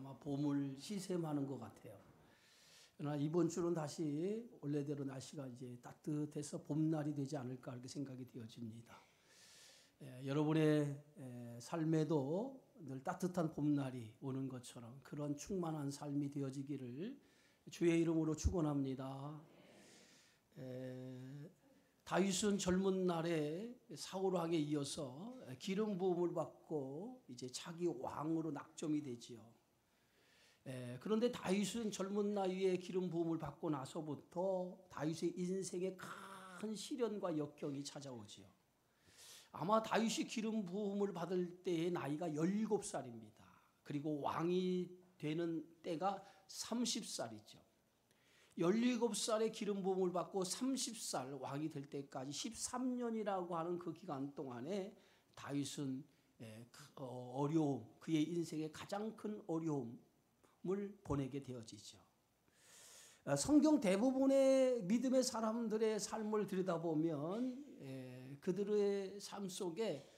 아마 봄을 시샘하는 것 같아요. 그러나 이번 주는 다시 원래대로 날씨가 이제 따뜻해서 봄날이 되지 않을까 그렇게 생각이 되어집니다. 여러분의 삶에도 늘 따뜻한 봄날이 오는 것처럼 그런 충만한 삶이 되어지기를 주의 이름으로 축원합니다. 다윗은 젊은 날에 사울 왕에 이어서 기름 부음을 받고 이제 차기 왕으로 낙점이 되지요. 그런데 다윗은 젊은 나이에 기름 부음을 받고 나서부터 다윗의 인생에 큰 시련과 역경이 찾아오지요. 아마 다윗이 기름 부음을 받을 때의 나이가 17살입니다. 그리고 왕이 되는 때가 30살이죠. 17살에 기름 부음을 받고 30살 왕이 될 때까지 13년이라고 하는 그 기간 동안에 다윗은 어려움, 그의 인생의 가장 큰 어려움을 보내게 되어지죠. 성경 대부분의 믿음의 사람들의 삶을 들여다보면 그들의 삶 속에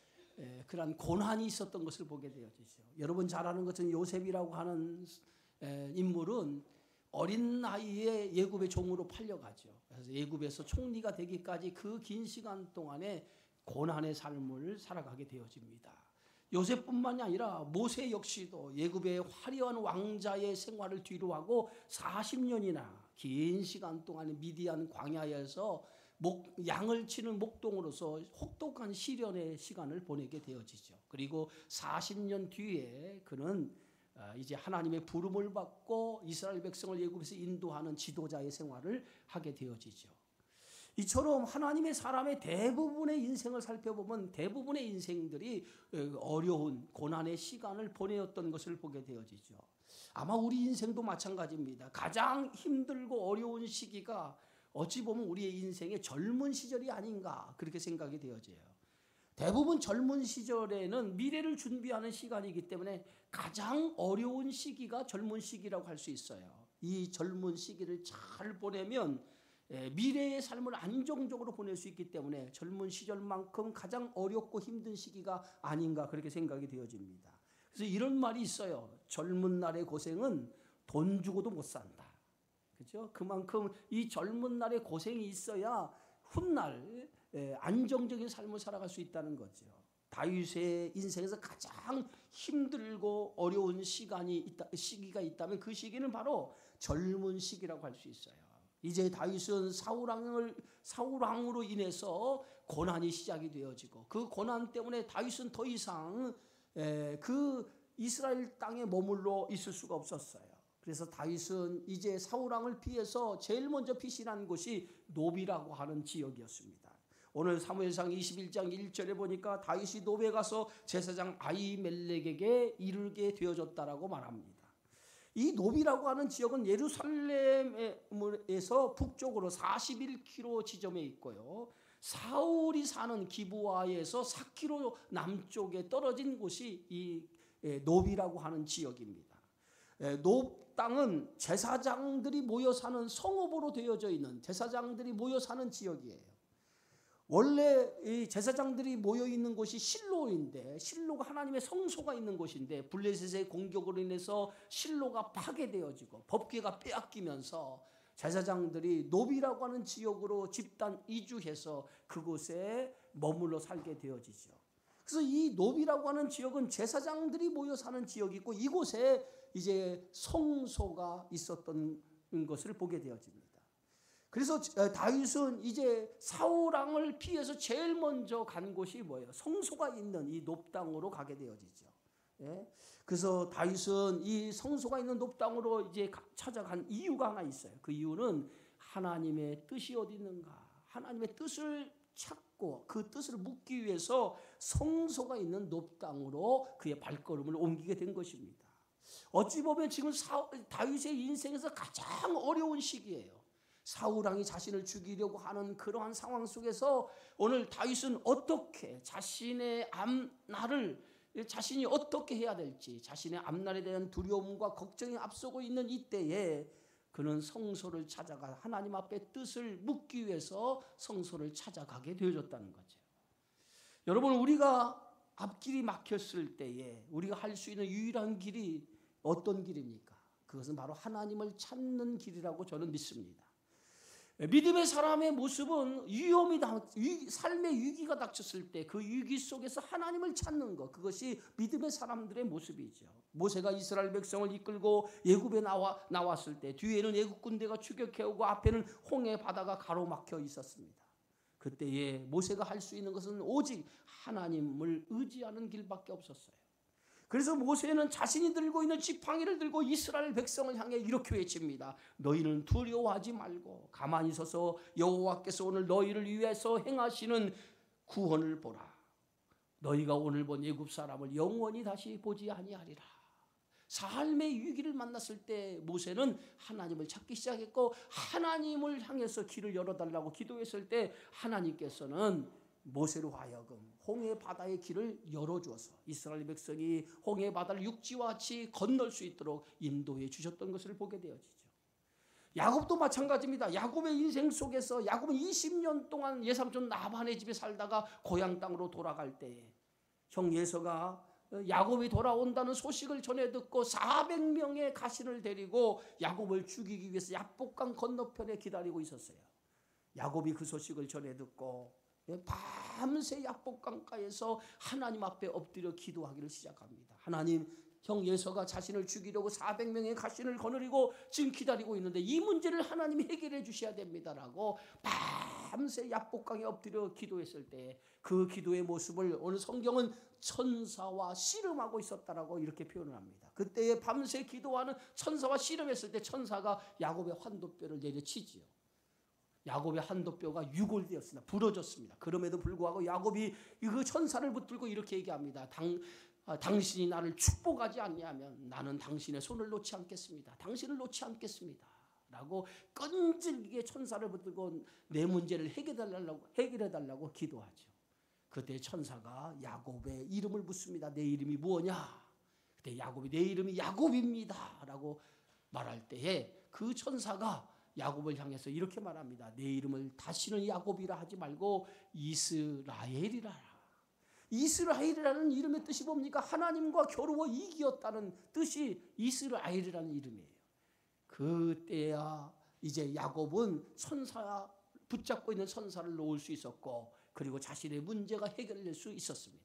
그러한 고난이 있었던 것을 보게 되어지죠. 여러분 잘 아는 것처럼 요셉이라고 하는 인물은 어린 나이에 예굽의 종으로 팔려가죠. 그래서 예굽에서 총리가 되기까지 그 긴 시간 동안에 고난의 삶을 살아가게 되어집니다. 요셉뿐만이 아니라 모세 역시도 예굽의 화려한 왕자의 생활을 뒤로하고 40년이나 긴 시간 동안에 미디안 광야에서 양을 치는 목동으로서 혹독한 시련의 시간을 보내게 되어지죠. 그리고 40년 뒤에 그는 이제 하나님의 부름을 받고 이스라엘 백성을 예굽에서 인도하는 지도자의 생활을 하게 되어지죠. 이처럼 하나님의 사람의 대부분의 인생을 살펴보면 대부분의 인생들이 어려운 고난의 시간을 보내었던 것을 보게 되어지죠. 아마 우리 인생도 마찬가지입니다. 가장 힘들고 어려운 시기가 어찌 보면 우리의 인생의 젊은 시절이 아닌가 그렇게 생각이 되어져요. 대부분 젊은 시절에는 미래를 준비하는 시간이기 때문에 가장 어려운 시기가 젊은 시기라고 할 수 있어요. 이 젊은 시기를 잘 보내면 미래의 삶을 안정적으로 보낼 수 있기 때문에 젊은 시절만큼 가장 어렵고 힘든 시기가 아닌가 그렇게 생각이 되어집니다. 그래서 이런 말이 있어요. 젊은 날의 고생은 돈 주고도 못 산다. 그렇죠? 그만큼 이 젊은 날의 고생이 있어야 훗날 안정적인 삶을 살아갈 수 있다는 거죠. 다윗의 인생에서 가장 힘들고 어려운 시기가 있다면 그 시기는 바로 젊은 시기라고 할 수 있어요. 이제 다윗은 사울왕으로 인해서 고난이 시작이 되어지고 그 고난 때문에 다윗은 더 이상 그 이스라엘 땅에 머물러 있을 수가 없었어요. 그래서 다윗은 이제 사울왕을 피해서 제일 먼저 피신한 곳이 노비라고 하는 지역이었습니다. 오늘 사무엘상 21장 1절에 보니까 다윗이 노베에 가서 제사장 아히멜렉에게 이르게 되어졌다라고 말합니다. 이 노비라고 하는 지역은 예루살렘에서 북쪽으로 41km 지점에 있고요. 사울이 사는 기브아에서 4km 남쪽에 떨어진 곳이 이 노비라고 하는 지역입니다. 노 땅은 제사장들이 모여 사는 성읍으로 되어져 있는 제사장들이 모여 사는 지역이에요. 원래 이 제사장들이 모여 있는 곳이 실로인데 실로가 하나님의 성소가 있는 곳인데 블레셋의 공격으로 인해서 실로가 파괴되어지고 법궤가 빼앗기면서 제사장들이 노비라고 하는 지역으로 집단 이주해서 그곳에 머물러 살게 되어지죠. 그래서 이 노비라고 하는 지역은 제사장들이 모여 사는 지역이고 이곳에 이제 성소가 있었던 것을 보게 되어집니다. 그래서 다윗은 이제 사울왕을 피해서 제일 먼저 간 곳이 뭐예요? 성소가 있는 이 높당으로 가게 되어지죠. 예? 그래서 다윗은 이 성소가 있는 높당으로 이제 찾아간 이유가 하나 있어요. 그 이유는 하나님의 뜻이 어디 있는가? 하나님의 뜻을 찾고 그 뜻을 묻기 위해서 성소가 있는 높당으로 그의 발걸음을 옮기게 된 것입니다. 어찌 보면 지금 다윗의 인생에서 가장 어려운 시기예요. 사울왕이 자신을 죽이려고 하는 그러한 상황 속에서 오늘 다윗은 어떻게 자신의 앞날을 자신이 어떻게 해야 될지 자신의 앞날에 대한 두려움과 걱정이 앞서고 있는 이때에 그는 성소를 찾아가 하나님 앞에 뜻을 묻기 위해서 성소를 찾아가게 되어졌다는 거죠. 여러분 우리가 앞길이 막혔을 때에 우리가 할 수 있는 유일한 길이 어떤 길입니까? 그것은 바로 하나님을 찾는 길이라고 저는 믿습니다. 믿음의 사람의 모습은 삶의 위기가 닥쳤을 때 그 위기 속에서 하나님을 찾는 것, 그것이 믿음의 사람들의 모습이죠. 모세가 이스라엘 백성을 이끌고 애굽에 나왔을 때 뒤에는 애굽 군대가 추격해오고 앞에는 홍해 바다가 가로막혀 있었습니다. 그때에 모세가 할 수 있는 것은 오직 하나님을 의지하는 길밖에 없었어요. 그래서 모세는 자신이 들고 있는 지팡이를 들고 이스라엘 백성을 향해 이렇게 외칩니다. 너희는 두려워하지 말고 가만히 서서 여호와께서 오늘 너희를 위해서 행하시는 구원을 보라. 너희가 오늘 본 애굽 사람을 영원히 다시 보지 아니하리라. 삶의 위기를 만났을 때 모세는 하나님을 찾기 시작했고, 하나님을 향해서 길을 열어달라고 기도했을 때 하나님께서는 모세로 하여금 홍해 바다의 길을 열어주어서 이스라엘 백성이 홍해 바다를 육지와 같이 건널 수 있도록 인도해 주셨던 것을 보게 되어지죠. 야곱도 마찬가지입니다. 야곱의 인생 속에서 야곱은 20년 동안 예삼촌 라반의 집에 살다가 고향 땅으로 돌아갈 때에 형 예서가 야곱이 돌아온다는 소식을 전해 듣고 400명의 가신을 데리고 야곱을 죽이기 위해서 야복강 건너편에 기다리고 있었어요. 야곱이 그 소식을 전해 듣고 밤새 야복강가에서 하나님 앞에 엎드려 기도하기를 시작합니다. 하나님, 형 예서가 자신을 죽이려고 400명의 가신을 거느리고 지금 기다리고 있는데 이 문제를 하나님이 해결해 주셔야 됩니다라고 밤새 야복강에 엎드려 기도했을 때 그 기도의 모습을 오늘 성경은 천사와 씨름하고 있었다라고 이렇게 표현을 합니다. 그때에 밤새 기도하는 천사와 씨름했을 때 천사가 야곱의 환도뼈를 내려치지요. 야곱의 한도뼈가 유골되었습니다. 부러졌습니다. 그럼에도 불구하고 야곱이 그 천사를 붙들고 이렇게 얘기합니다. 당신이 나를 축복하지 않냐면 나는 당신의 손을 놓지 않겠습니다. 당신을 놓지 않겠습니다. 라고 끈질기게 천사를 붙들고 내 문제를 해결해달라고 기도하죠. 그때 천사가 야곱의 이름을 묻습니다. 내 이름이 무엇냐? 그때 야곱이 내 이름이 야곱입니다. 라고 말할 때에 그 천사가 야곱을 향해서 이렇게 말합니다. 내 이름을 다시는 야곱이라 하지 말고 이스라엘이라. 이스라엘이라는 이름의 뜻이 뭡니까? 하나님과 겨루어 이기었다는 뜻이 이스라엘이라는 이름이에요. 그때야 이제 야곱은 천사 붙잡고 있는 천사를 놓을 수 있었고, 그리고 자신의 문제가 해결될 수 있었습니다.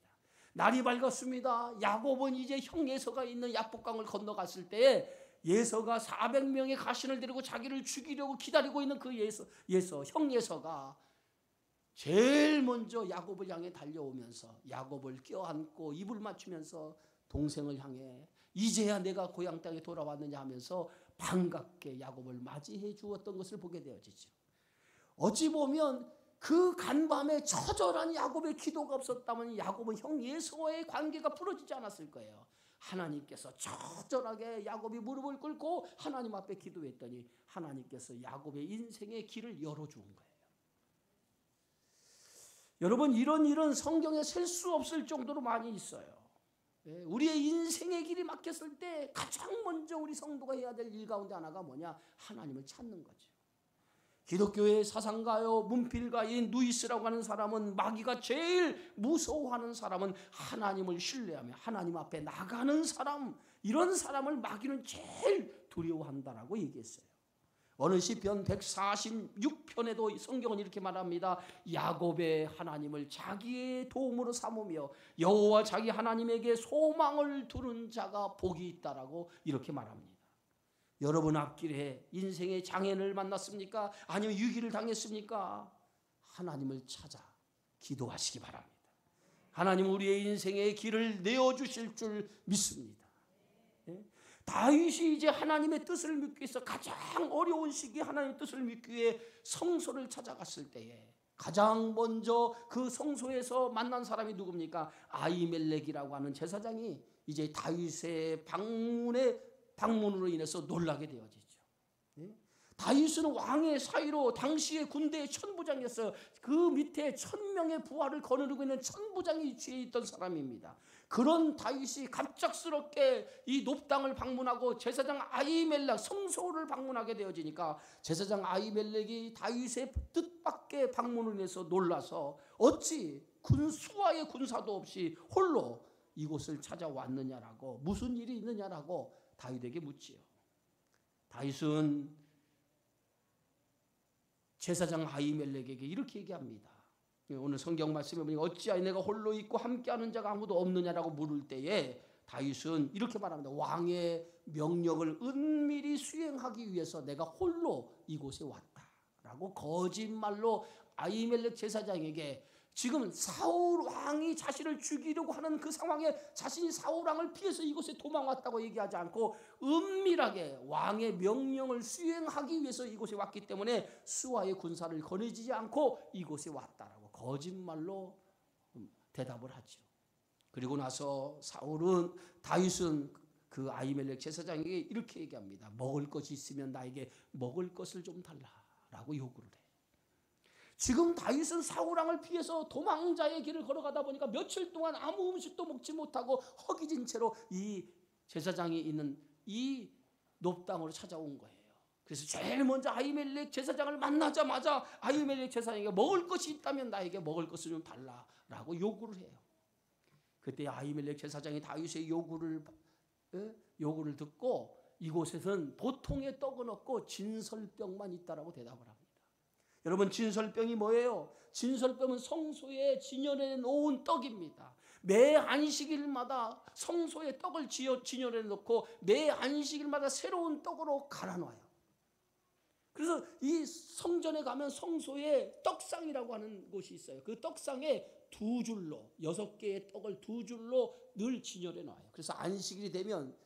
날이 밝았습니다. 야곱은 이제 형 예서가 있는 야복강을 건너갔을 때에 예서가 400명의 가신을 데리고 자기를 죽이려고 기다리고 있는 그 형 예서가 제일 먼저 야곱을 향해 달려오면서 야곱을 껴안고 입을 맞추면서 동생을 향해 이제야 내가 고향 땅에 돌아왔느냐 하면서 반갑게 야곱을 맞이해 주었던 것을 보게 되어지죠. 어찌 보면 그 간밤에 처절한 야곱의 기도가 없었다면 야곱은 형 예서와의 관계가 풀어지지 않았을 거예요. 하나님께서 처절하게 야곱이 무릎을 꿇고 하나님 앞에 기도했더니 하나님께서 야곱의 인생의 길을 열어준 거예요. 여러분, 이런 일은 성경에 셀 수 없을 정도로 많이 있어요. 우리의 인생의 길이 막혔을 때 가장 먼저 우리 성도가 해야 될 일 가운데 하나가 뭐냐? 하나님을 찾는 거죠. 기독교의 사상가요 문필가인 누이스라고 하는 사람은 마귀가 제일 무서워하는 사람은 하나님을 신뢰하며 하나님 앞에 나가는 사람, 이런 사람을 마귀는 제일 두려워한다라고 얘기했어요. 어느 시편 146편에도 성경은 이렇게 말합니다. 야곱의 하나님을 자기의 도움으로 삼으며 여호와 자기 하나님에게 소망을 두는 자가 복이 있다라고 이렇게 말합니다. 여러분 앞길에 인생의 장애를 만났습니까? 아니면 위기를 당했습니까? 하나님을 찾아 기도하시기 바랍니다. 하나님 우리의 인생의 길을 내어주실 줄 믿습니다. 다윗이 이제 하나님의 뜻을 믿기 위해서 가장 어려운 시기에 하나님의 뜻을 믿기 위해 성소를 찾아갔을 때에 가장 먼저 그 성소에서 만난 사람이 누굽니까? 아히멜렉이라고 하는 제사장이 이제 다윗의 방문으로 인해서 놀라게 되어지죠. 다윗은 왕의 사이로 당시의 군대의 천부장이었어요. 그 밑에 1000명의 부하를 거느리고 있는 천부장이 위치해 있던 사람입니다. 그런 다윗이 갑작스럽게 이 높당을 방문하고 제사장 아히멜렉 성소를 방문하게 되어지니까 제사장 아히멜렉이 다윗의 뜻밖의 방문을 인해서 놀라서 어찌 수하의 군사도 없이 홀로 이곳을 찾아왔느냐라고, 무슨 일이 있느냐라고 다윗에게 묻지요. 다윗은 제사장 아히멜렉에게 이렇게 얘기합니다. 오늘 성경 말씀에 보니까 어찌하여 내가 홀로 있고 함께하는 자가 아무도 없느냐라고 물을 때에 다윗은 이렇게 말합니다. 왕의 명령을 은밀히 수행하기 위해서 내가 홀로 이곳에 왔다라고 거짓말로 아히멜렉 제사장에게 지금 사울 왕이 자신을 죽이려고 하는 그 상황에 자신이 사울 왕을 피해서 이곳에 도망왔다고 얘기하지 않고 은밀하게 왕의 명령을 수행하기 위해서 이곳에 왔기 때문에 수하의 군사를 거느지지 않고 이곳에 왔다라고 거짓말로 대답을 하죠. 그리고 나서 다윗은 그 아히멜렉 제사장에게 이렇게 얘기합니다. 먹을 것이 있으면 나에게 먹을 것을 좀 달라라고 요구를 해요. 지금 다윗은 사울 왕을 피해서 도망자의 길을 걸어가다 보니까 며칠 동안 아무 음식도 먹지 못하고 허기진 채로 이 제사장이 있는 이 높당으로 찾아온 거예요. 그래서 제일 먼저 아히멜렉 제사장을 만나자마자 아히멜렉 제사장에게 먹을 것이 있다면 나에게 먹을 것을 좀 달라라고 요구를 해요. 그때 아히멜렉 제사장이 다윗의 요구를 듣고 이곳에는 보통의 떡은 없고 진설병만 있다라고 대답을 합니다. 여러분, 진설병이 뭐예요? 진설병은 성소에 진열해 놓은 떡입니다. 매 안식일마다 성소에 떡을 진열해 놓고 매 안식일마다 새로운 떡으로 갈아 놔요. 그래서 이 성전에 가면 성소에 떡상이라고 하는 곳이 있어요. 그 떡상에 2줄로 6개의 떡을 2줄로 늘 진열해 놔요. 그래서 안식일이 되면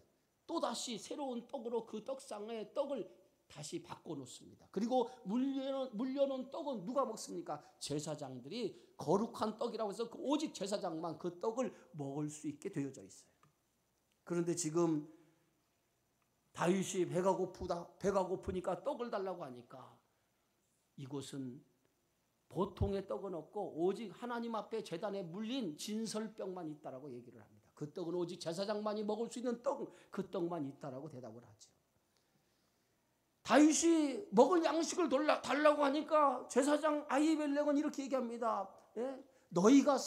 또다시 새로운 떡으로 그 떡상에 떡을 다시 바꿔놓습니다. 그리고 물려놓은 떡은 누가 먹습니까? 제사장들이 거룩한 떡이라고 해서 오직 제사장만 그 떡을 먹을 수 있게 되어져 있어요. 그런데 지금 다윗이 배가 고프니까 떡을 달라고 하니까 이곳은 보통의 떡은 없고 오직 하나님 앞에 제단에 물린 진설병만 있다라고 얘기를 합니다. 그 떡은 오직 제사장만이 먹을 수 있는 떡, 그 떡만 있다라고 대답을 하죠. 다윗이 먹을 양식을 달라고 하니까 제사장 아히멜렉은 이렇게 얘기합니다. 너희가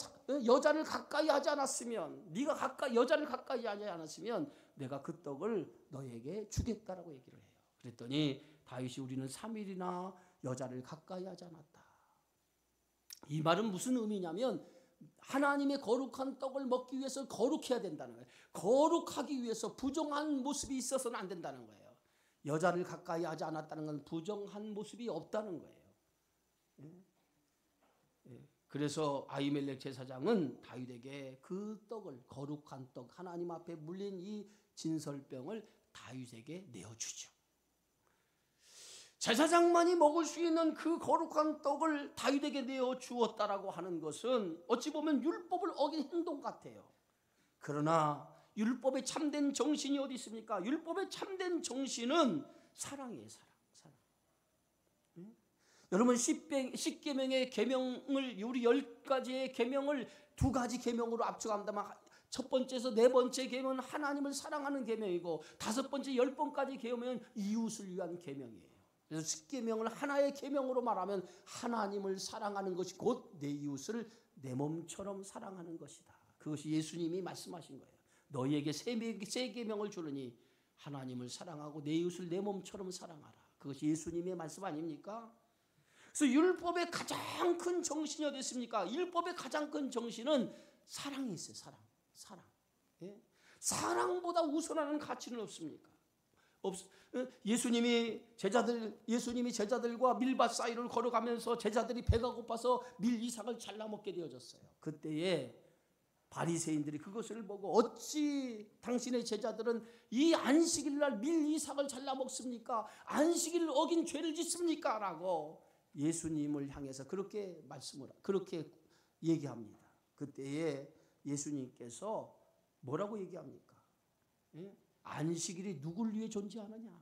여자를 가까이 하지 않았으면, 네가 여자를 가까이 하지 않았으면 내가 그 떡을 너에게 주겠다라고 얘기를 해요. 그랬더니 다윗이 우리는 3일이나 여자를 가까이 하지 않았다. 이 말은 무슨 의미냐면 하나님의 거룩한 떡을 먹기 위해서 거룩해야 된다는 거예요. 거룩하기 위해서 부정한 모습이 있어서는 안 된다는 거예요. 여자를 가까이 하지 않았다는 건 부정한 모습이 없다는 거예요. 그래서 아히멜렉 제사장은 다윗에게 그 떡을, 거룩한 떡, 하나님 앞에 물린 이 진설병을 다윗에게 내어주죠. 제사장만이 먹을 수 있는 그 거룩한 떡을 다윗에게 내어주었다라고 하는 것은 어찌 보면 율법을 어긴 행동 같아요. 그러나 율법의 참된 정신이 어디 있습니까? 율법의 참된 정신은 사랑이에요. 사랑. 여러분, 10계명의 계명을, 우리 10가지의 계명을 2가지 계명으로 압축한다면 첫 번째에서 4번째 계명은 하나님을 사랑하는 계명이고 5번째 10번까지 계명은 이웃을 위한 계명이에요. 그래서 10계명을 하나의 계명으로 말하면 하나님을 사랑하는 것이 곧 내 이웃을 내 몸처럼 사랑하는 것이다. 그것이 예수님이 말씀하신 거예요. 너희에게 새 계명을 주느니 하나님을 사랑하고 내 이웃을 내 몸처럼 사랑하라. 그것이 예수님의 말씀 아닙니까? 그래서 율법의 가장 큰 정신이 어디 있습니까? 율법의 가장 큰 정신은 사랑이 있어요. 사랑. 사랑보다 우선하는 가치는 없습니까? 예수님이 제자들과 밀밭 사이를 걸어가면서 제자들이 배가 고파서 밀 이삭을 잘라 먹게 되어졌어요. 그때에 바리새인들이 그것을 보고 어찌 당신의 제자들은 이 안식일날 밀 이삭을 잘라 먹습니까? 안식일을 어긴 죄를 짓습니까? 라고 예수님을 향해서 그렇게 얘기합니다. 그때에 예수님께서 뭐라고 얘기합니까? 안식일이 누굴 위해 존재하느냐?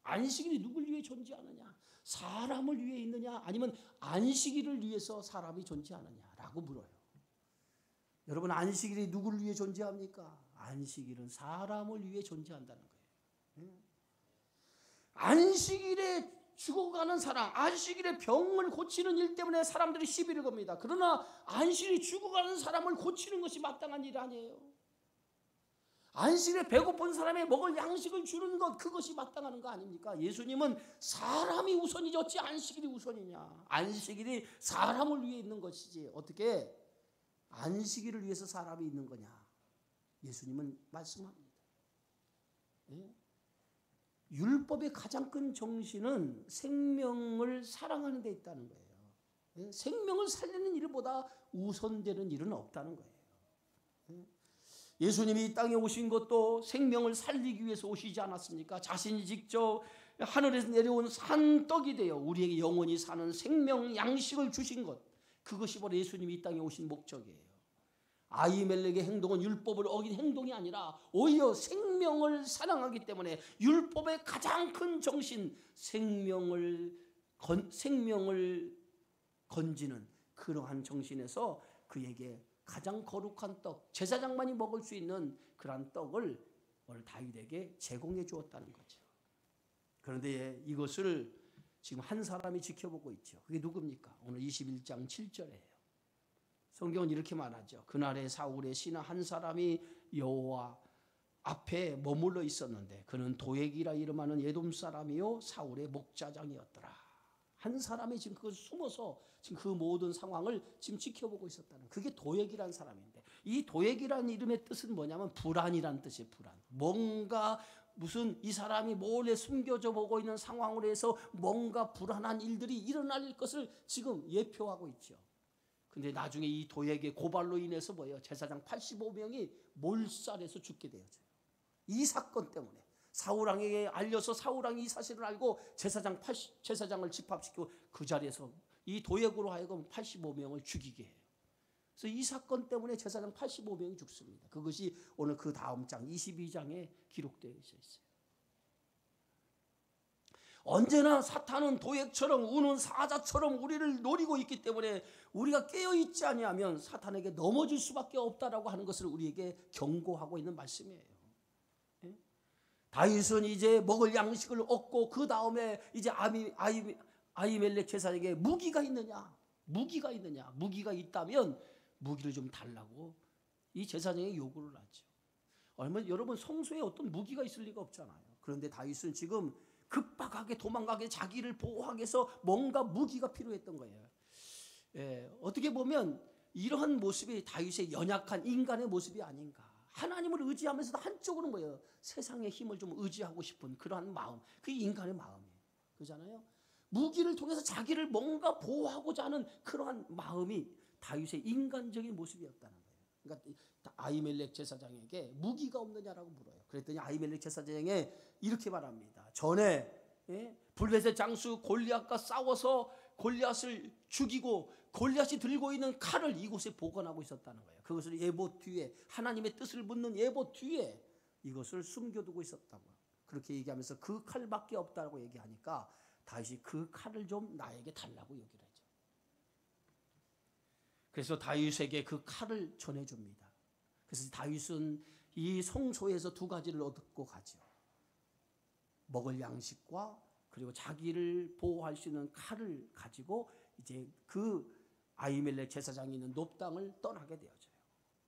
안식일이 누굴 위해 존재하느냐? 사람을 위해 있느냐? 아니면 안식일을 위해서 사람이 존재하느냐라고 물어요. 여러분, 안식일이 누구를 위해 존재합니까? 안식일은 사람을 위해 존재한다는 거예요. 안식일에 죽어가는 사람, 안식일에 병을 고치는 일 때문에 사람들이 시비를 겁니다. 그러나 안식일이 죽어가는 사람을 고치는 것이 마땅한 일 아니에요. 안식일에 배고픈 사람에 먹을 양식을 주는 것, 그것이 마땅한 거 아닙니까? 예수님은 사람이 우선이지 어찌 안식일이 우선이냐. 안식일이 사람을 위해 있는 것이지 어떻게 안식일을 위해서 사람이 있는 거냐. 예수님은 말씀합니다. 예? 율법의 가장 큰 정신은 생명을 사랑하는 데 있다는 거예요. 예? 생명을 살리는 일보다 우선되는 일은 없다는 거예요. 예? 예수님이 이 땅에 오신 것도 생명을 살리기 위해서 오시지 않았습니까? 자신이 직접 하늘에서 내려온 산떡이 되어 우리에게 영원히 사는 생명 양식을 주신 것, 그것이 바로 예수님이 이 땅에 오신 목적이에요. 아히멜렉의 행동은 율법을 어긴 행동이 아니라 오히려 생명을 사랑하기 때문에 율법의 가장 큰 정신, 생명을 건지는 그러한 정신에서 그에게 가장 거룩한 떡, 제사장만이 먹을 수 있는 그러한 떡을 오늘 다윗에게 제공해 주었다는 거죠. 그런데 이것을 지금 한 사람이 지켜보고 있죠. 그게 누굽니까? 오늘 21장 7절이에요. 성경은 이렇게 말하죠. 그날에 사울의 신하 한 사람이 여호와 앞에 머물러 있었는데 그는 도액이라 이름하는 에돔 사람이요 사울의 목자장이었더라. 한 사람이 지금 그걸 숨어서 지금 그 모든 상황을 지금 지켜보고 있었다는, 그게 도액이라는 사람인데, 이 도액이라는 이름의 뜻은 뭐냐면 불안이라는 뜻이에요. 불안. 뭔가 무슨 이 사람이 몰래 숨겨져 보고 있는 상황으로 해서 뭔가 불안한 일들이 일어날 것을 지금 예표하고 있죠. 근데 나중에 이 도액의 고발로 인해서 뭐예요? 제사장 85명이 몰살해서 죽게 되어져요. 이 사건 때문에 사울왕에게 알려서 사울왕이 이 사실을 알고 제사장을 집합시키고 그 자리에서 이 도액으로 하여금 85명을 죽이게 해요. 그래서 이 사건 때문에 제사장 85명이 죽습니다. 그것이 오늘 그 다음 장 22장에 기록되어 있어요. 언제나 사탄은 도액처럼 우는 사자처럼 우리를 노리고 있기 때문에 우리가 깨어있지 아니하면 사탄에게 넘어질 수밖에 없다라고 하는 것을 우리에게 경고하고 있는 말씀이에요. 예? 다윗은 이제 먹을 양식을 얻고 그 다음에 이제 아히멜렉 제사장에게 무기가 있느냐? 무기가 있느냐? 무기가 있다면 무기를 좀 달라고 이 제사장에게 요구를 하죠. 여러분 성소에 어떤 무기가 있을 리가 없잖아요. 그런데 다윗은 지금 급박하게 도망가게 자기를 보호하기 위해서 뭔가 무기가 필요했던 거예요. 예, 어떻게 보면 이러한 모습이 다윗의 연약한 인간의 모습이 아닌가. 하나님을 의지하면서도 한쪽으로는 뭐예요? 세상의 힘을 좀 의지하고 싶은 그러한 마음. 그게 인간의 마음이에요. 그렇잖아요. 무기를 통해서 자기를 뭔가 보호하고자 하는 그러한 마음이 다윗의 인간적인 모습이었다는 거예요. 그러니까 아히멜렉 제사장에게 무기가 없느냐라고 물어요. 그랬더니 아히멜렉 제사장에 이렇게 말합니다. 전에 블레셋 장수 골리앗과 싸워서 골리앗을 죽이고 골리앗이 들고 있는 칼을 이곳에 보관하고 있었다는 거예요. 그것을 예봇 뒤에, 하나님의 뜻을 묻는 예봇 뒤에 이것을 숨겨두고 있었다고. 그렇게 얘기하면서 그 칼밖에 없다고 얘기하니까 다윗이 그 칼을 좀 나에게 달라고 얘기를 하죠. 그래서 다윗에게 그 칼을 전해줍니다. 그래서 다윗은 이 성소에서 두 가지를 얻고 가죠. 먹을 양식과 그리고 자기를 보호할 수 있는 칼을 가지고 이제 그 아히멜렉 제사장이 있는 놉 땅을 떠나게 되어져요.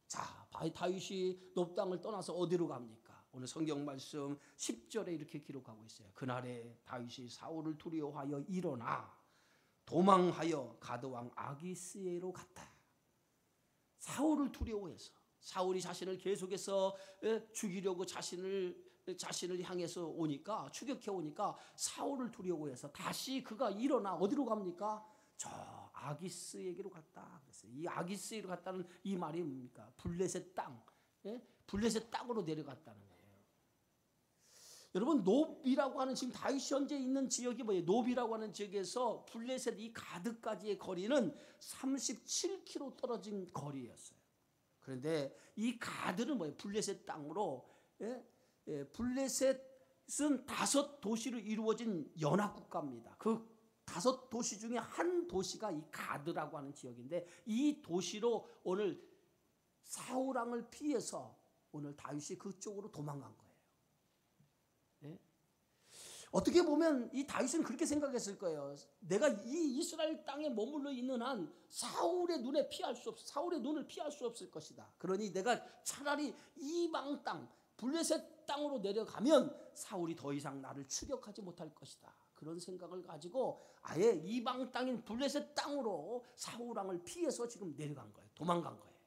자, 다윗이 놉 땅을 떠나서 어디로 갑니까? 오늘 성경 말씀 10절에 이렇게 기록하고 있어요. 그날에 다윗이 사울을 두려워하여 일어나 도망하여 가드왕 아기스에로 갔다. 사울을 두려워해서, 사울이 자신을 계속해서 죽이려고 자신을 향해서 오니까, 추격해 오니까 사울을 두려워해서 다시 그가 일어나 어디로 갑니까? 저 아기스에게로 갔다. 그랬어요. 이 아기스에로 갔다는 이 말이 뭡니까? 블레셋 땅, 블레셋 땅으로 내려갔다는 거예요. 여러분, 놉이라고 하는 지금 다윗이 현재 있는 지역이 뭐예요? 놉이라고 하는 지역에서 블레셋 이 가드까지의 거리는 37km 떨어진 거리였어요. 그런데 이 가드는 뭐예요? 블레셋 땅으로, 블레셋은 5도시로 이루어진 연합국가입니다. 그 5도시 중에 한 도시가 이 가드라고 하는 지역인데, 이 도시로 오늘 사울왕을 피해서 오늘 다윗이 그쪽으로 도망간 거예요. 어떻게 보면 이 다윗은 그렇게 생각했을 거예요. 내가 이 이스라엘 땅에 머물러 있는 한 사울의 눈을 피할 수 없을 것이다. 그러니 내가 차라리 이방 땅, 블레셋 땅으로 내려가면 사울이 더 이상 나를 추격하지 못할 것이다. 그런 생각을 가지고 아예 이방 땅인 블레셋 땅으로 사울 왕을 피해서 지금 내려간 거예요. 도망간 거예요.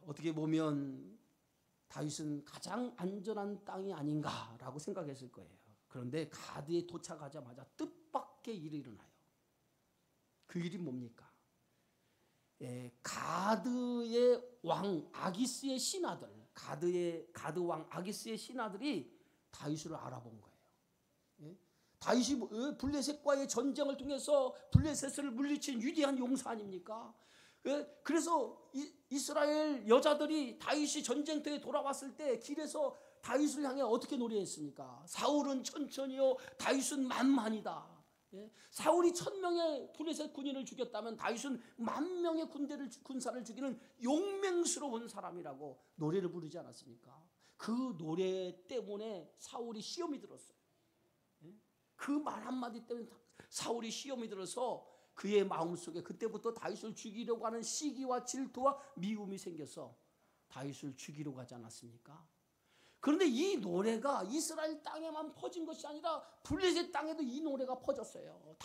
어떻게 보면 다윗은 가장 안전한 땅이 아닌가라고 생각했을 거예요. 그런데 가드에 도착하자마자 뜻밖의 일이 일어나요. 그 일이 뭡니까? 가드의 왕 아기스의 신하들, 가드 왕 아기스의 신하들이 다윗을 알아본 거예요. 다윗이 블레셋과의 전쟁을 통해서 블레셋을 물리친 위대한 용사 아닙니까? 그래서 이스라엘 여자들이 다윗이 전쟁터에 돌아왔을 때 길에서 다윗을 향해 어떻게 노래했습니까? 사울은 천천히요, 다윗은 만만이다. 사울이 1000명의 블레셋 군인을 죽였다면 다윗은 10,000명의 군사를 죽이는 용맹스러운 사람이라고 노래를 부르지 않았습니까? 그 노래 때문에 사울이 시험이 들었어요. 그 말 한마디 때문에 사울이 시험이 들어서 그의 마음속에 그때부터 다윗을 죽이려고 하는 시기와 질투와 미움이 생겨서 다윗을 죽이려고 하지 않았습니까? 그런데 이 노래가 이스라엘 땅에만 퍼진 것이 아니라 블레셋 땅에도 이 노래가 퍼졌어요.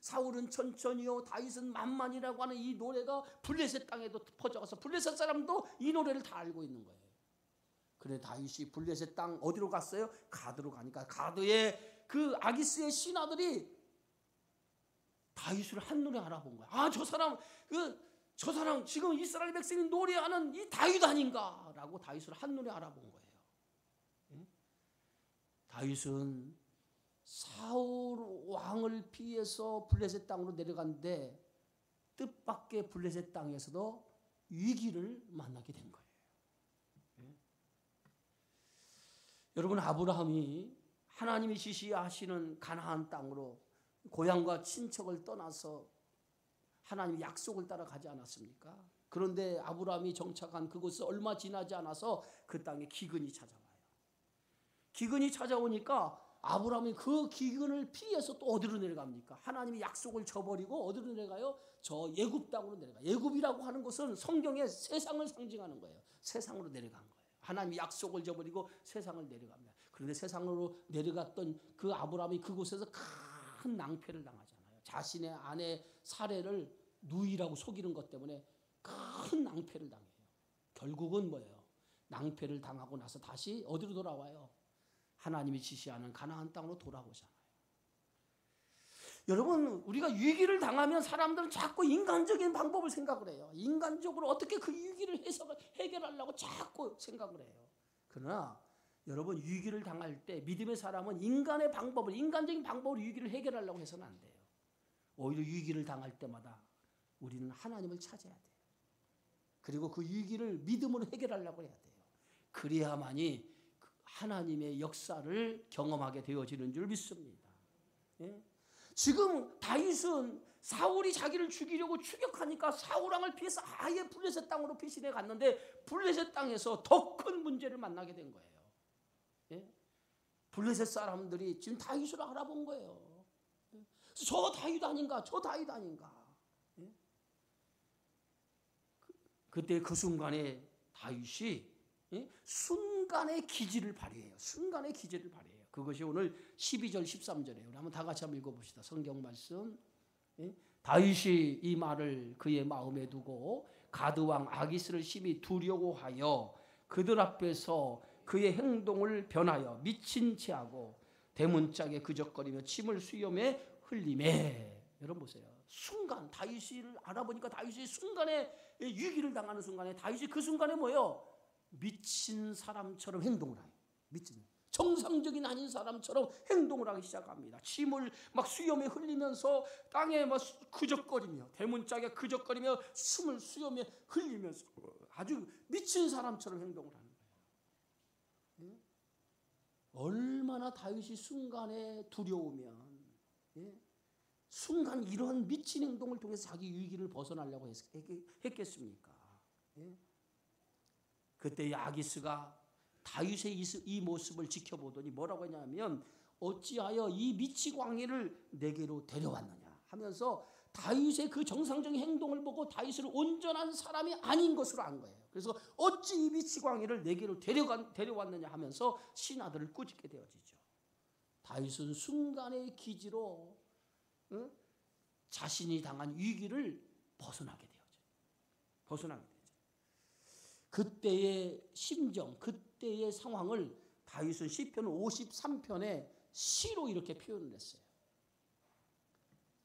사울은 천천히요, 다윗은 만만이라고 하는 이 노래가 블레셋 땅에도 퍼져가서 블레셋 사람도 이 노래를 다 알고 있는 거예요. 그래 다윗이 블레셋 땅 어디로 갔어요? 가드로 가니까 가드의 그 아기스의 신하들이 다윗을 한눈에 알아본 거야. 아, 저 사람 지금 이스라엘 백성이 노래하는 이 다윗 아닌가라고 다윗을 한눈에 알아본 거예요. 다윗은 사울 왕을 피해서 블레셋 땅으로 내려갔는데 뜻밖의 블레셋 땅에서도 위기를 만나게 된 거예요. 여러분, 아브라함이 하나님이 지시하시는 가나안 땅으로 고향과 친척을 떠나서 하나님의 약속을 따라가지 않았습니까? 그런데 아브라함이 정착한 그곳에 얼마 지나지 않아서 그 땅에 기근이 찾아와요. 기근이 찾아오니까 아브라함이 그 기근을 피해서 또 어디로 내려갑니까? 하나님의 약속을 저버리고 어디로 내려가요? 저 예굽 땅으로 내려가요. 예굽이라고 하는 것은 성경의 세상을 상징하는 거예요. 세상으로 내려간 거예요. 하나님의 약속을 저버리고 세상을 내려갑니다. 그런데 세상으로 내려갔던 그 아브라함이 그곳에서 큰 낭패를 당하잖아요. 자신의 아내 사례를 누이라고 속이는 것 때문에 큰 낭패를 당해요. 결국은 뭐예요? 낭패를 당하고 나서 다시 어디로 돌아와요? 하나님이 지시하는 가나안 땅으로 돌아오잖아요. 여러분, 우리가 위기를 당하면 사람들은 자꾸 인간적인 방법을 생각을 해요. 인간적으로 어떻게 그 위기를 해결하려고 자꾸 생각을 해요. 그러나 여러분, 위기를 당할 때 믿음의 사람은 인간적인 방법으로 위기를 해결하려고 해서는 안 돼요. 오히려 위기를 당할 때마다 우리는 하나님을 찾아야 돼요. 그리고 그 위기를 믿음으로 해결하려고 해야 돼요. 그래야만이 하나님의 역사를 경험하게 되어지는 줄 믿습니다. 지금 다윗은 사울이 자기를 죽이려고 추격하니까 사울 왕을 피해서 아예 블레셋 땅으로 피신해 갔는데 블레셋 땅에서 더 큰 문제를 만나게 된 거예요. 블레셋 사람들이 지금 다윗을 알아본 거예요. 저 다윗 아닌가? 저 다윗 아닌가? 그때 그 순간에 다윗이 순간의 기지를 발휘해요. 순간의 기지를 발휘해요. 그것이 오늘 12절 13절이에요. 우리 한번 다 같이 한번 읽어봅시다. 성경 말씀. 다윗이 이 말을 그의 마음에 두고 가드왕 아기스를 심히 두려워하여 그들 앞에서 그의 행동을 변하여 미친 채하고 대문짝에 그적거리며 침을 수염에 흘리매. 여러분 보세요. 순간 다윗을 알아보니까 다윗이 순간에 위기를 당하는 순간에 다윗이 그 순간에 뭐예요? 미친 사람처럼 행동을 해요. 정상적인 아닌 사람처럼 행동을 하기 시작합니다. 침을 막 수염에 흘리면서 땅에 막 그적거리며 대문짝에 그적거리며 숨을 수염에 흘리면서 아주 미친 사람처럼 행동을 하는 거예요. 얼마나 다윗이 순간에 두려우면 순간 이런 미친 행동을 통해서 자기 위기를 벗어나려고 했겠습니까? 그때 아기스가 다윗의 이 모습을 지켜보더니 뭐라고 했냐면 어찌하여 이 미치광이를 내게로 데려왔느냐 하면서 다윗의 그 정상적인 행동을 보고 다윗을 온전한 사람이 아닌 것으로 안 거예요. 그래서 어찌 이 미치광이를 내게로 데려왔느냐 하면서 신하들을 꾸짖게 되어지죠. 다윗은 순간의 기지로 자신이 당한 위기를 벗어나게 되죠. 그때의 심정, 그때의 상황을 다윗은 시편 53편에 시로 이렇게 표현을 했어요.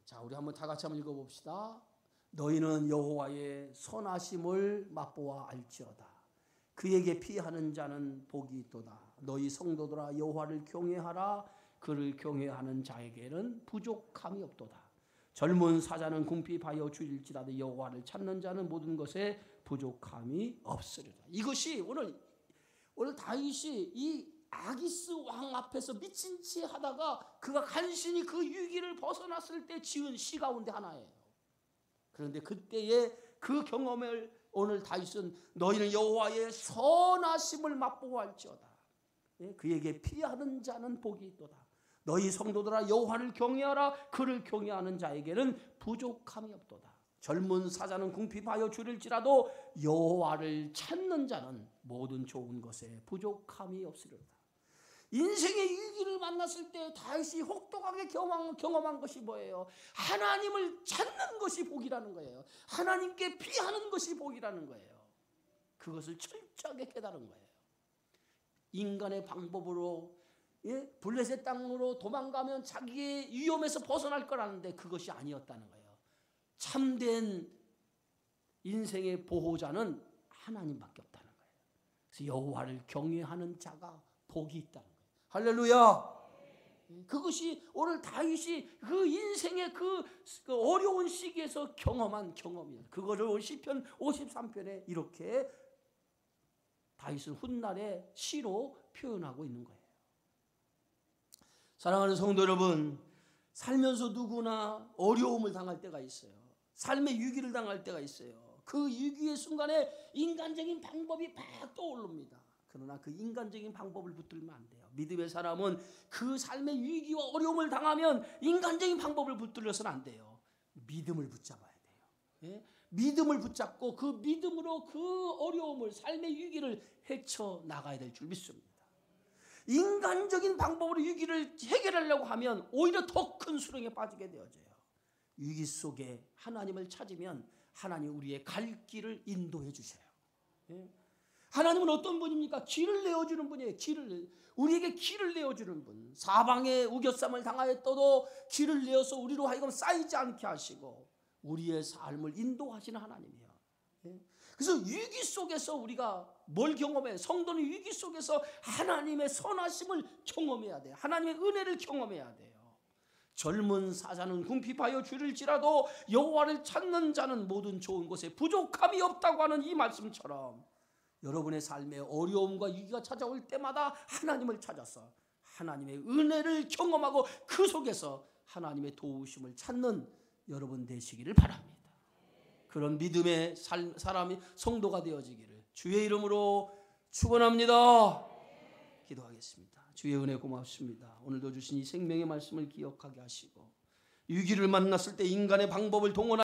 자, 우리 한번 다 같이 한번 읽어봅시다. 너희는 여호와의 선하심을 맛보아 알지어다. 그에게 피하는 자는 복이 있도다. 너희 성도들아 여호와를 경외하라. 그를 경외하는 자에게는 부족함이 없도다. 젊은 사자는 궁핍하여 줄일지라도 여호와를 찾는 자는 모든 것에 부족함이 없으리라. 이것이 오늘 다윗이 이 아기스 왕 앞에서 미친 채 하다가 그가 간신히 그 위기를 벗어났을 때 지은 시 가운데 하나예요. 그런데 그때의 그 경험을 오늘 다윗은 너희는 여호와의 선하심을 맛보고 알지어다. 그에게 피하는 자는 복이 있도다. 너희 성도들아 여호와를 경외하라. 그를 경외하는 자에게는 부족함이 없도다. 젊은 사자는 궁핍하여 줄일지라도 여호와를 찾는 자는 모든 좋은 것에 부족함이 없으리로다. 인생의 위기를 만났을 때 다윗이 혹독하게 경험한 것이 뭐예요? 하나님을 찾는 것이 복이라는 거예요. 하나님께 피하는 것이 복이라는 거예요. 그것을 철저하게 깨달은 거예요. 인간의 방법으로 블레셋 땅으로 도망가면 자기의 위험에서 벗어날 거라는데 그것이 아니었다는 거예요. 참된 인생의 보호자는 하나님밖에 없다는 거예요. 그래서 여호와를 경외하는 자가 복이 있다는 거예요. 할렐루야. 그것이 오늘 다윗이 그 인생의 그 어려운 시기에서 경험한 경험이에요. 그거를 시편 53편에 이렇게 다윗은 훗날의 시로 표현하고 있는 거예요. 사랑하는 성도 여러분, 살면서 누구나 어려움을 당할 때가 있어요. 삶의 위기를 당할 때가 있어요. 그 위기의 순간에 인간적인 방법이 막 떠오릅니다. 그러나 그 인간적인 방법을 붙들면 안 돼요. 믿음의 사람은 그 삶의 위기와 어려움을 당하면 인간적인 방법을 붙들려서는 안 돼요. 믿음을 붙잡아야 돼요. 믿음을 붙잡고 그 믿음으로 그 어려움을, 삶의 위기를 헤쳐나가야 될 줄 믿습니다. 인간적인 방법으로 위기를 해결하려고 하면 오히려 더 큰 수렁에 빠지게 되어져요. 위기 속에 하나님을 찾으면 하나님 우리의 갈 길을 인도해 주셔요. 하나님은 어떤 분입니까? 길을 내어주는 분이에요. 우리에게 길을 내어주는 분. 사방에 우겨쌈을 당하였어도 길을 내어서 우리로 하여금 쌓이지 않게 하시고 우리의 삶을 인도하시는 하나님이에요. 그래서 위기 속에서 우리가 뭘 경험해요? 성도는 위기 속에서 하나님의 선하심을 경험해야 돼요. 하나님의 은혜를 경험해야 돼요. 젊은 사자는 궁핍하여 줄일지라도 여호와를 찾는 자는 모든 좋은 것에 부족함이 없다고 하는 이 말씀처럼 여러분의 삶에 어려움과 위기가 찾아올 때마다 하나님을 찾아서 하나님의 은혜를 경험하고 그 속에서 하나님의 도우심을 찾는 여러분 되시기를 바랍니다. 그런 믿음의 사람이 성도가 되어지기를 주의 이름으로 축원합니다. 기도하겠습니다. 주의 은혜 고맙습니다. 오늘도 주신 이 생명의 말씀을 기억하게 하시고 위기를 만났을 때 인간의 방법을 동원하지